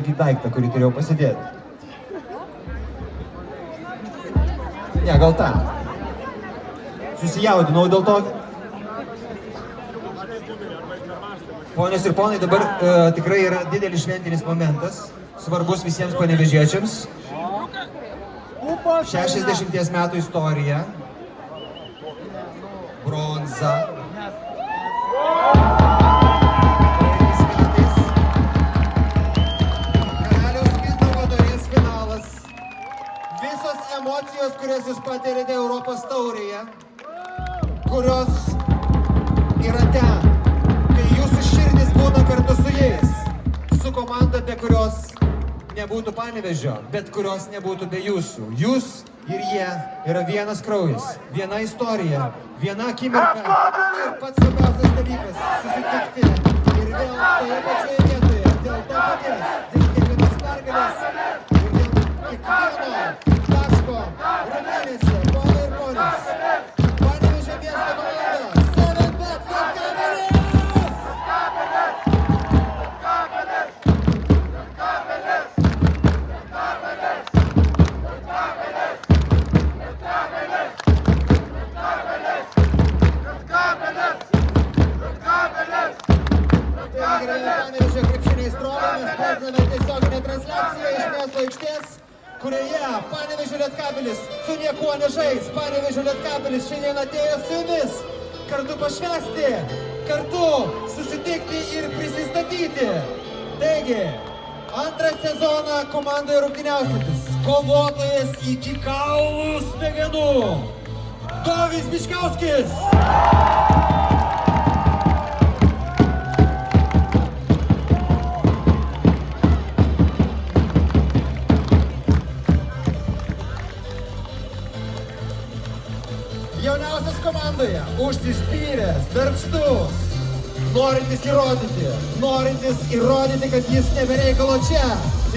tokį daiktą, kurį turėjau pasidėti. Ne, gal tą. Susijaudinau dėl to. Ponios ir ponai, dabar tikrai yra didelis šventinis momentas, svarbus visiems panevėžiečiams. 60 metų istorija. Bronza. Karaliaus Mindaugo taurės finalas. Visos emocijos, kurias jūs patyrėte Europos taurėje, kurios yra ten, kai jūsų širdis būna kartu su jais, su komanda, be kurios nebūtų Panevėžio, bet kurios nebūtų be jūsų. Jūs ir jie yra vienas kraujas, viena istorija, viena akimirka ir pats svarbiausias dalykas – susitikti ir vėl toje pačioje vietoje, dėl to paties, dėl kiekvienos pergalės ir dėl kiekvieno taško rungtynėse, ponai ir ponios. Panevėžio miesto komanda, 7bet Lietkabelis! Panevėžio krepšiniais trolai, mes pradedame tiesioginę transliaciją iš miesto aikštės, kurioje Panevėžio Lietkabelis su niekuo nežais. Panevėžio Lietkabelis šiandien atėjo su jumis kartu pašvęsti, kartu susitikti ir prisistatyti. Taigi, antrą sezoną komandoje rungtyniausiantis, kovotojas iki kaulų smegenų, Dovis Bičkauskis. Jauniausias komandoje, užsispyręs, darbštus, norintis įrodyti, kad jis nebereikalo čia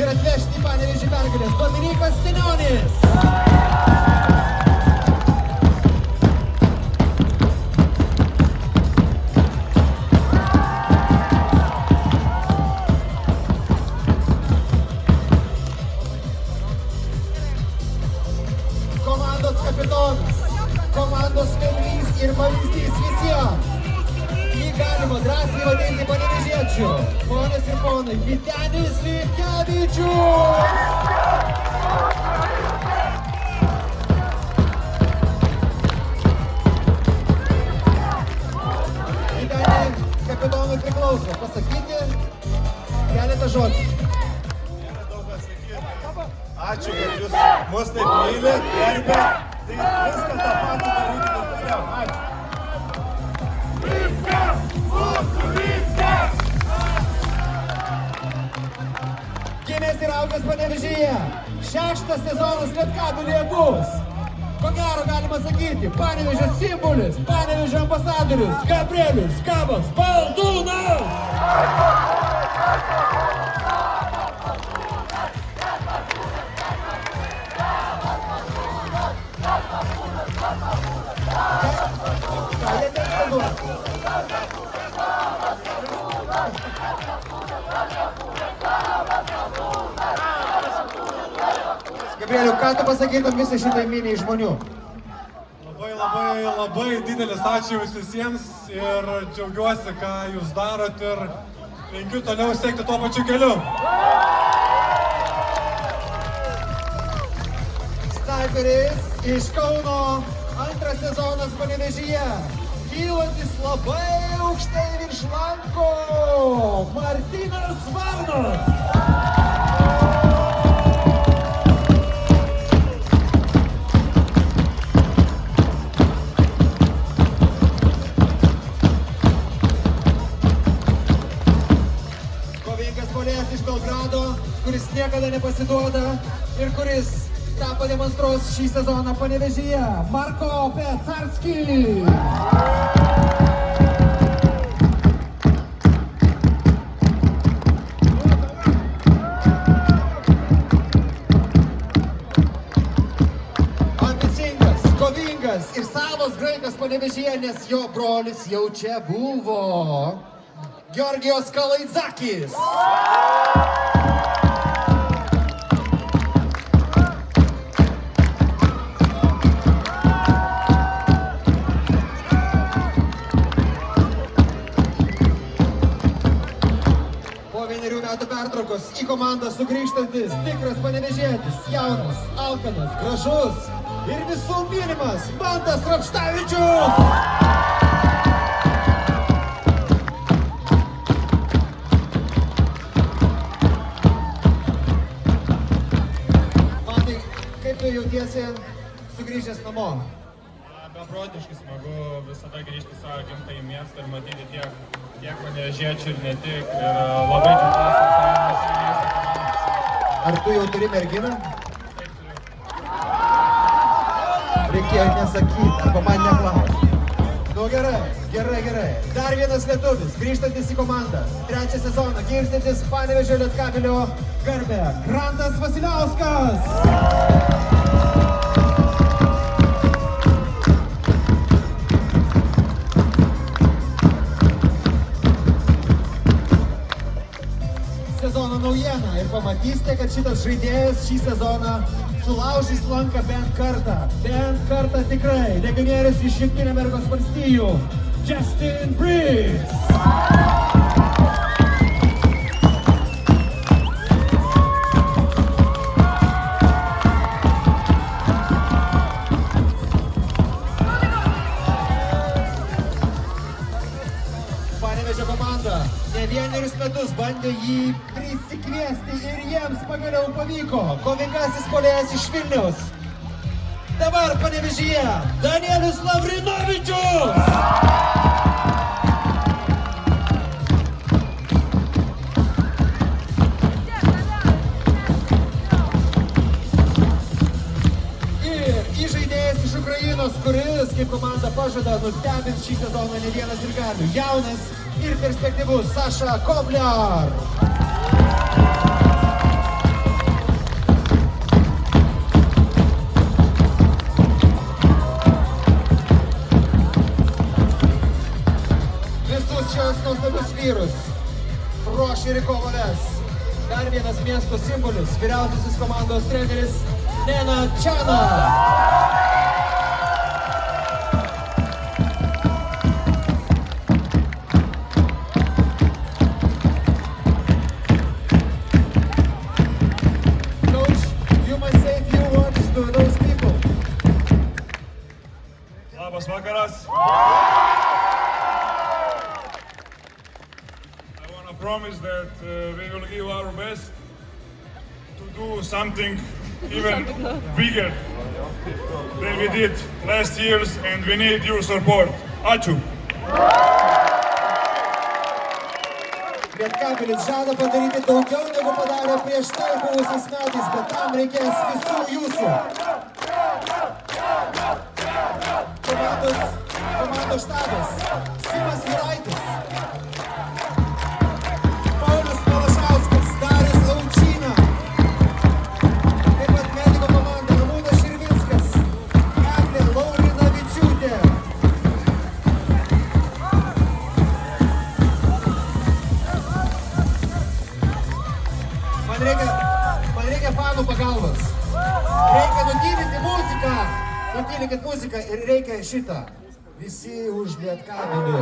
ir atvežti į Panevėžį pergalės, Dominykas Stanionis. Komandos kapitonas. Komandos vedlys ir pavyzdys visiems. Jį galima drąsiai vadinti panevėžiečiu. Ponios ir ponai, Vytenis Liutkevičius! Vytenį kapitonui priklauso pasakyti keletą žodžių. Nėra daug ką sakyti. Ačiū, kad jūs mus taip mylit, gerbėt. Tai viską tą patį daryti ir toliau. Ačiū. Viskas! Mūsų viskas! Gimęs ir augęs Panevėžyje. 6 sezonas Lietkabelyje bus. Ko gero galima sakyti, Panevėžio simbolis, Panevėžio ambasadorius Gabrielius Gabas Baldūnas. Gabrieliu, ką tu pasakytum visai šitai miniai žmonių? Labai didelis ačiū jums visiems ir džiaugiuosi, ką jūs darot ir linkiu toliau sekti tuo pačiu keliu. Snaiperis iš Kauno, antras sezonas Panevėžyje. Kylantis labai aukštai virš lanko, Martynas Varnas. Iš Belgrado, kuris niekada nepasiduoda ir kuris tą pademonstruos šį sezoną Panevėžyje, Marko Pecarski. Ambicingas, kovingas ir savas graikas Panevėžyje, nes jo brolis jau čia buvo. Georgijos Kalaidzakis. Panevėžios į komandą sugrįžtantis tikras panevėžietis, jaunas, alkanas, gražus ir visų mylimas Mantas Rapštavičius! Mantai, kaip tu jautiesi sugrįžęs namo? Beprotiškai smagu visada grįžti į savo gimtąjį miestą ir matyti tiek panevėžiečių ir ne tik. Ir labai džiaugiuosi visai miestą. Ar tu jau turi merginą? Taip turiu. Reikėjo nesakyti, arba man neklausti. Nu gerai. Dar vienas lietuvis, grįžtantis į komandą. Trečią sezoną, girstantis Panevėžio Lietkabelio garbę. Grantas Vasiliauskas! Sezono naujiena ir pamatysite, kad šitas žaidėjas šį sezoną sulaužys lanką bent kartą tikrai. Legionierius iš Jungtinių Amerikos valstijų, Justin Breeze. Panevėžio komanda ne vienerius metus bandė jį prisikviesti ir jiems pagaliau pavyko. Kovingasis puolėjas iš Vilniaus. Dabar Panevėžyje Danielius Lavrinovičius! Ir įžaidėjas iš Ukrainos, kuris, kaip komanda pažada, nustebins šį sezoną ne vienas sirgalių. Jaunas ir perspektyvus Saša Kobliar. Visus šios nuostabius vyrus ruošia ir kovoles. Dar vienas miesto simbolis, vyriausiasis komandos treneris Nena Čana. Labas vakaras. I want to promise that we will give our best to do something even bigger than we did last year's, and we need your support. Ačiū. Lietkabelis žada padaryti daugiau negu padarė prieš tai buvusiais metais, bet tam reikės visų jūsų. Komandos štabas, Simas Juraitis, Paulius Malašauskas, Darius Laučyna, taip pat mediko komanda Ramūnas Širvinskas, Eglė Laurinavičiūtė. Man reikia fanų pagalbos. Reikia nutylinti muziką. Nutylinkit muziką ir reikia šitą. Visi už Lietkabelį.